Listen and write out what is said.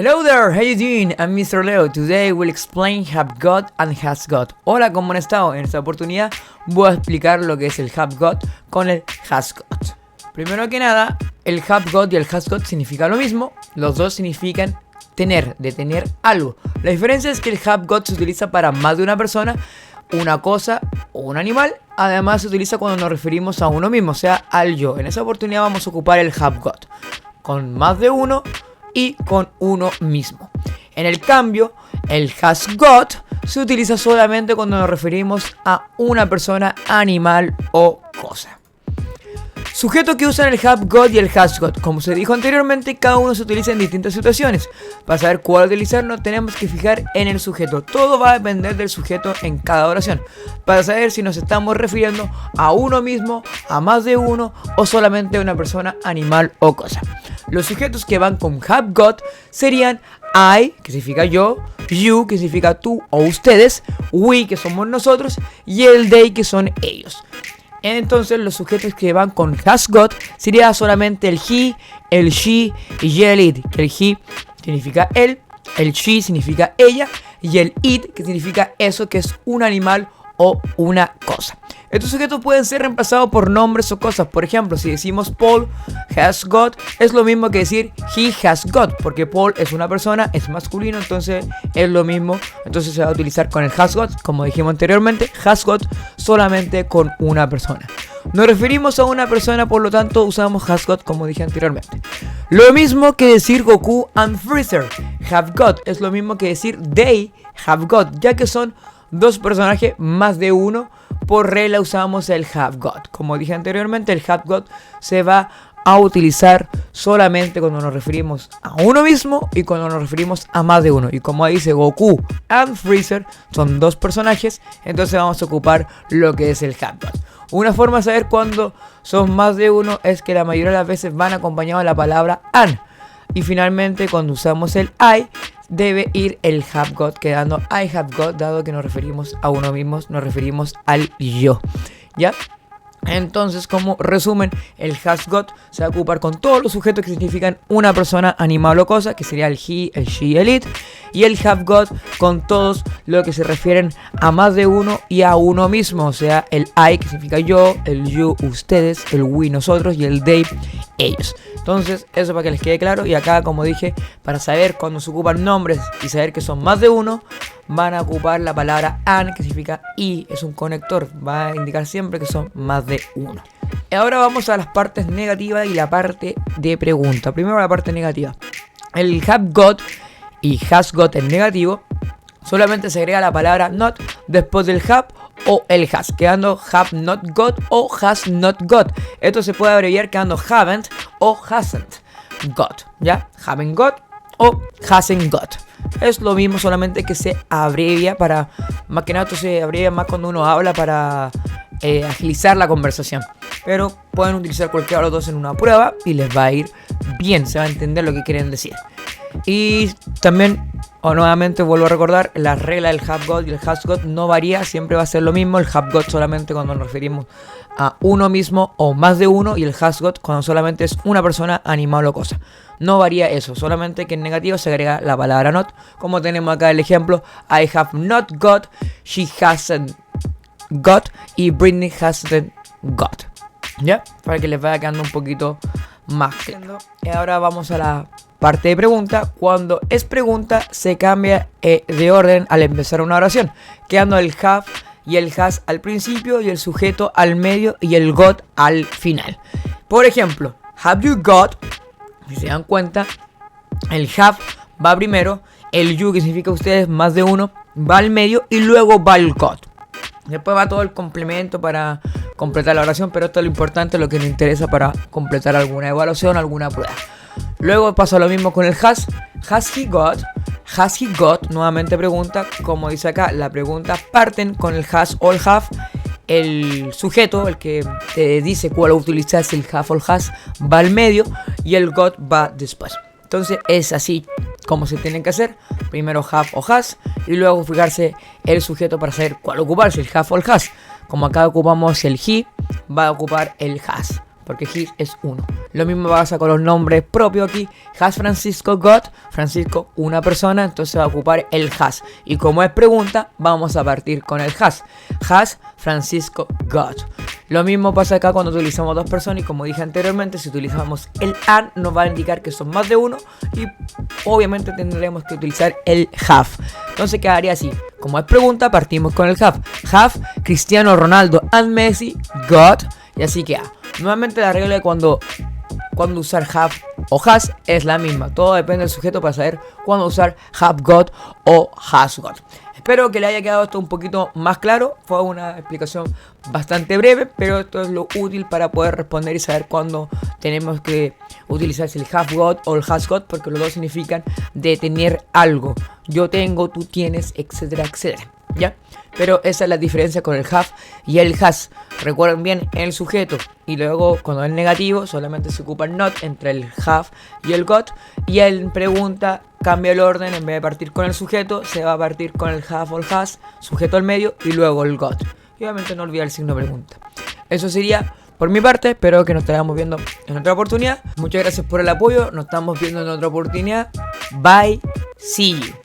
Hello there, how you doing? I'm Mr. Leo. Today we'll explain have got and has got. Hola, ¿cómo han estado? En esta oportunidad voy a explicar lo que es el have got con el has got. Primero que nada, el have got y el has got significan lo mismo. Los dos significan tener, de tener algo. La diferencia es que el have got se utiliza para más de una persona, una cosa o un animal. Además se utiliza cuando nos referimos a uno mismo, o sea, al yo. En esa oportunidad vamos a ocupar el have got con más de uno y con uno mismo. En el cambio, el has got se utiliza solamente cuando nos referimos a una persona, animal o cosa. Sujetos que usan el have got y el has got. Como se dijo anteriormente, cada uno se utiliza en distintas situaciones. Para saber cuál utilizar nos tenemos que fijar en el sujeto. Todo va a depender del sujeto en cada oración. Para saber si nos estamos refiriendo a uno mismo, a más de uno o solamente a una persona, animal o cosa. Los sujetos que van con have got serían I, que significa yo, you, que significa tú o ustedes, we, que somos nosotros, y el they, que son ellos. Entonces los sujetos que van con has got sería solamente el he, el she y el it. El he significa él, el she significa ella y el it, que significa eso, que es un animal o una cosa. Estos sujetos pueden ser reemplazados por nombres o cosas. Por ejemplo, si decimos Paul has got, es lo mismo que decir he has got, porque Paul es una persona, es masculino, entonces es lo mismo. Entonces se va a utilizar con el has got, como dijimos anteriormente, has got solamente con una persona. Nos referimos a una persona, por lo tanto usamos has got, como dije anteriormente. Lo mismo que decir Goku and Freezer. Have got es lo mismo que decir they have got, ya que son dos personajes, más de uno. Por regla usamos el have got. Como dije anteriormente, el have got se va a utilizar solamente cuando nos referimos a uno mismo y cuando nos referimos a más de uno. Y como dice Goku and Freezer, son dos personajes, entonces vamos a ocupar lo que es el have got. Una forma de saber cuándo son más de uno es que la mayoría de las veces van acompañados de la palabra and. Y finalmente, cuando usamos el I, debe ir el have got, quedando I have got, dado que nos referimos a uno mismo, nos referimos al yo, ¿ya? Entonces, como resumen, el has got se va a ocupar con todos los sujetos que significan una persona, animal o cosa, que sería el he, el she, el it. Y el have got con todos los que se refieren a más de uno y a uno mismo, o sea, el I, que significa yo, el you, ustedes, el we, nosotros, y el they, ellos. Entonces, eso para que les quede claro. Y acá, como dije, para saber cuando se ocupan nombres y saber que son más de uno, van a ocupar la palabra and, que significa y, es un conector, va a indicar siempre que son más de uno. Y ahora vamos a las partes negativas y la parte de pregunta. Primero la parte negativa. El have got y has got en negativo solamente se agrega la palabra not después del have o el has, quedando have not got o has not got. Esto se puede abreviar quedando haven't o hasn't got, ¿ya? Haven't got o hasn't got. Es lo mismo, solamente que se abrevia para... Más que nada esto se abrevia más cuando uno habla para agilizar la conversación. Pero pueden utilizar cualquiera de los dos en una prueba y les va a ir bien, se va a entender lo que quieren decir. Y también, nuevamente vuelvo a recordar, la regla del have got y el has got no varía, siempre va a ser lo mismo. El have got solamente cuando nos referimos a uno mismo o más de uno, y el has got cuando solamente es una persona, animal o cosa. No varía eso, solamente que en negativo se agrega la palabra not, como tenemos acá el ejemplo: I have not got, she hasn't got y Britney hasn't got, ¿ya? Para que les vaya quedando un poquito más claro. Y ahora vamos a la parte de pregunta. Cuando es pregunta se cambia de orden al empezar una oración, quedando el have y el has al principio y el sujeto al medio y el got al final. Por ejemplo, have you got, si se dan cuenta, el have va primero, el you, que significa ustedes, más de uno, va al medio y luego va el got. Después va todo el complemento para completar la oración, pero esto es lo importante, lo que nos interesa para completar alguna evaluación, alguna prueba. Luego pasa lo mismo con el has. Has he got? Has he got? Nuevamente pregunta, como dice acá, la pregunta parten con el has o el have. El sujeto, el que te dice cuál utilizar, el have o el has, va al medio y el got va después. Entonces es así como se tienen que hacer. Primero have o has y luego fijarse el sujeto para saber cuál ocuparse, el have o el has. Como acá ocupamos el he, va a ocupar el has. porque his es uno. Lo mismo pasa con los nombres propios aquí. Has Francisco got? Francisco, una persona, entonces va a ocupar el has. Y como es pregunta, vamos a partir con el has. Has Francisco got? Lo mismo pasa acá cuando utilizamos dos personas y como dije anteriormente, si utilizamos el an nos va a indicar que son más de uno y obviamente tendremos que utilizar el have. Entonces quedaría así. Como es pregunta, partimos con el have. Have Cristiano Ronaldo and Messi got? Y así queda. Nuevamente la regla de cuando usar have o has es la misma. Todo depende del sujeto para saber cuándo usar have got o has got. Espero que le haya quedado esto un poquito más claro. Fue una explicación bastante breve, pero esto es lo útil para poder responder y saber cuándo tenemos que utilizar el have got o el has got, porque los dos significan de tener algo. Yo tengo, tú tienes, etcétera, etcétera. ¿Ya? Pero esa es la diferencia con el have y el has. Recuerden bien el sujeto y luego cuando es negativo solamente se ocupa el not entre el have y el got. Y en pregunta cambia el orden, en vez de partir con el sujeto se va a partir con el have o el has, sujeto al medio y luego el got. Y obviamente no olvidar el signo pregunta. Eso sería por mi parte. Espero que nos estemos viendo en otra oportunidad. Muchas gracias por el apoyo. Nos estamos viendo en otra oportunidad. Bye. See you.